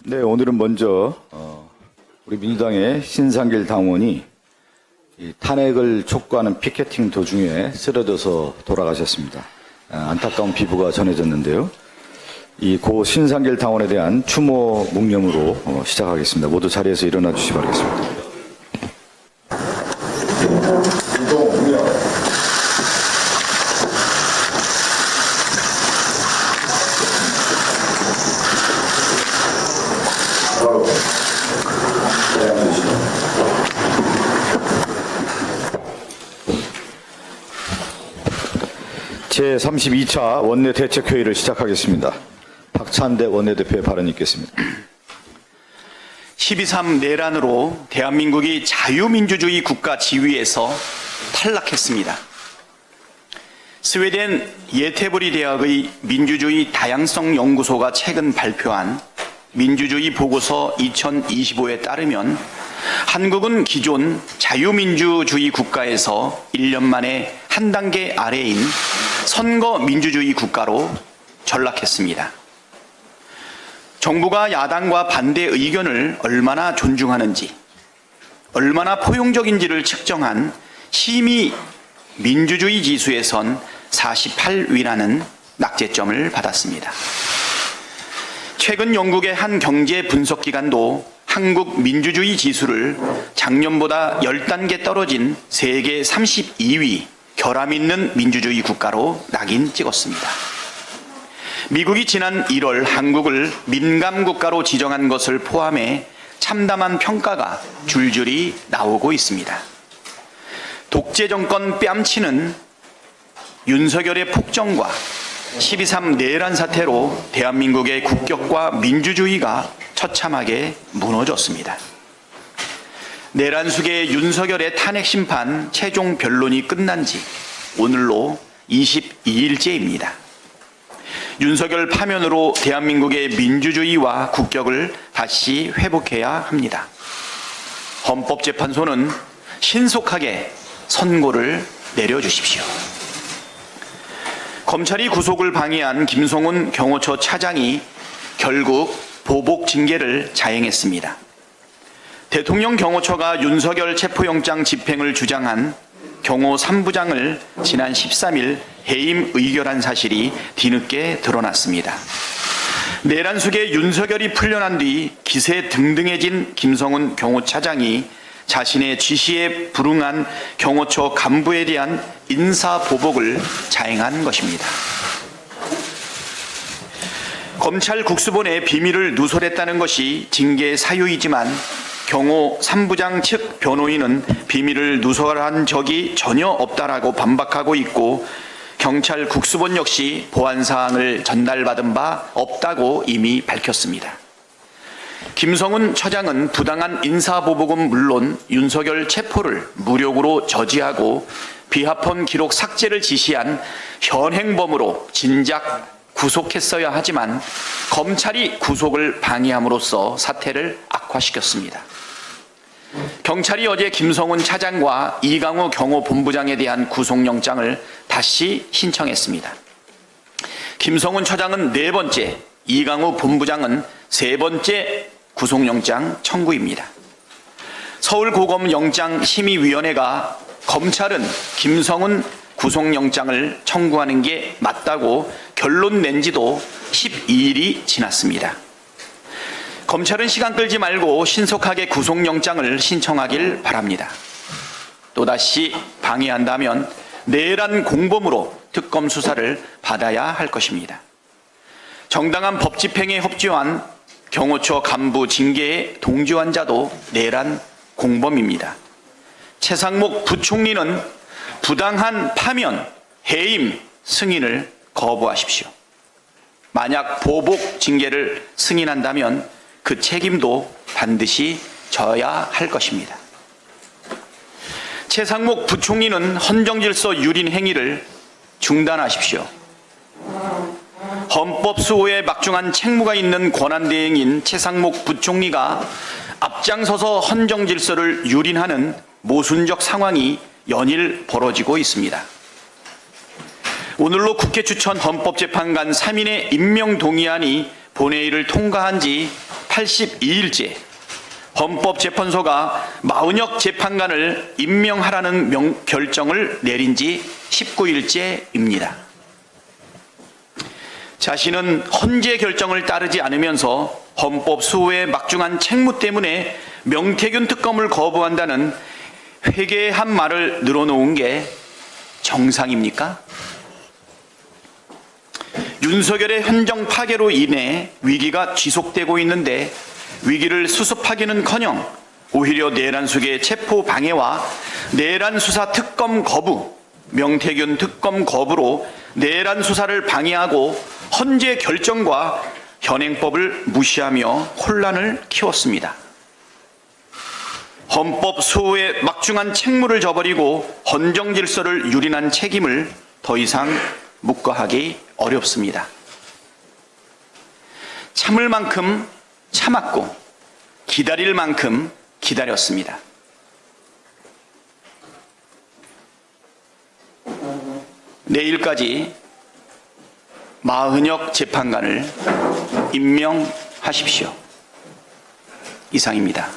네, 오늘은 먼저 우리 민주당의 신상길 당원이 이 탄핵을 촉구하는 피켓팅 도중에 쓰러져서 돌아가셨습니다. 안타까운 비부가 전해졌는데요. 이 고 신상길 당원에 대한 추모 묵념으로 시작하겠습니다. 모두 자리에서 일어나 주시기 바라겠습니다. 제32차 원내대책회의를 시작하겠습니다. 박찬대 원내대표의 발언이 있겠습니다. 12.3 내란으로 대한민국이 자유민주주의 국가 지위에서 탈락했습니다. 스웨덴 예테보리 대학의 민주주의 다양성 연구소가 최근 발표한 민주주의 보고서 2025에 따르면 한국은 기존 자유민주주의 국가에서 1년 만에 한 단계 아래인 선거 민주주의 국가로 전락했습니다. 정부가 야당과 반대 의견을 얼마나 존중하는지, 얼마나 포용적인지를 측정한 심의 민주주의 지수에선 48위라는 낙제점을 받았습니다. 최근 영국의 한 경제 분석기관도 한국 민주주의 지수를 작년보다 10단계 떨어진 세계 32위 결함 있는 민주주의 국가로 낙인 찍었습니다. 미국이 지난 1월 한국을 민감 국가로 지정한 것을 포함해 참담한 평가가 줄줄이 나오고 있습니다. 독재 정권 뺨치는 윤석열의 폭정과 12.3 내란 사태로 대한민국의 국격과 민주주의가 처참하게 무너졌습니다. 내란 수계의 윤석열의 탄핵 심판 최종 변론이 끝난 지 오늘로 22일째입니다. 윤석열 파면으로 대한민국의 민주주의와 국격을 다시 회복해야 합니다. 헌법재판소는 신속하게 선고를 내려주십시오. 검찰이 구속을 방해한 김성훈 경호처 차장이 결국 보복 징계를 자행했습니다. 대통령 경호처가 윤석열 체포영장 집행을 주장한 경호 3부장을 지난 13일 해임 의결한 사실이 뒤늦게 드러났습니다. 내란 수계 윤석열이 풀려난 뒤 기세 등등해진 김성훈 경호차장이 자신의 지시에 불응한 경호처 간부에 대한 인사보복을 자행한 것입니다. 검찰 국수본에 비밀을 누설했다는 것이 징계 사유이지만 경호 3부장 측 변호인은 비밀을 누설한 적이 전혀 없다라고 반박하고 있고 경찰 국수본 역시 보안사항을 전달받은 바 없다고 이미 밝혔습니다. 김성훈 처장은 부당한 인사보복은 물론 윤석열 체포를 무력으로 저지하고 비합헌 기록 삭제를 지시한 현행범으로 진작 구속했어야 하지만 검찰이 구속을 방해함으로써 사태를 악화시켰습니다. 경찰이 어제 김성훈 차장과 이강우 경호본부장에 대한 구속영장을 다시 신청했습니다. 김성훈 차장은 4번째, 이강우 본부장은 3번째 구속영장 청구입니다. 서울고검영장심의위원회가 검찰은 김성훈 구속영장을 청구하는 게 맞다고 결론 낸 지도 12일이 지났습니다. 검찰은 시간 끌지 말고 신속하게 구속영장을 신청하길 바랍니다. 또다시 방해한다면 내란 공범으로 특검 수사를 받아야 할 것입니다. 정당한 법 집행에 협조한 경호처 간부 징계에 동조한 자도 내란 공범입니다. 최상목 부총리는 부당한 파면, 해임, 승인을 거부하십시오. 만약 보복 징계를 승인한다면 그 책임도 반드시 져야 할 것입니다. 최상목 부총리는 헌정질서 유린 행위를 중단하십시오. 헌법 수호에 막중한 책무가 있는 권한대행인 최상목 부총리가 앞장서서 헌정질서를 유린하는 모순적 상황이 연일 벌어지고 있습니다. 오늘로 국회 추천 헌법재판관 3인의 임명 동의안이 본회의를 통과한 지 82일째 헌법재판소가 마은혁 재판관을 임명하라는 결정을 내린 지 19일째입니다. 자신은 헌재 결정을 따르지 않으면서 헌법 수호의 막중한 책무 때문에 명태균 특검을 거부한다는 회개한 말을 늘어놓은 게 정상입니까? 윤석열의 헌정 파괴로 인해 위기가 지속되고 있는데 위기를 수습하기는커녕 오히려 내란 속의 체포 방해와 내란 수사 특검 거부, 명태균 특검 거부로 내란 수사를 방해하고 헌재 결정과 현행법을 무시하며 혼란을 키웠습니다. 헌법 수호의 막중한 책무를 저버리고 헌정 질서를 유린한 책임을 더 이상 묵과하기 어렵습니다. 참을 만큼 참았고 기다릴 만큼 기다렸습니다. 내일까지 마은혁 재판관을 임명하십시오. 이상입니다.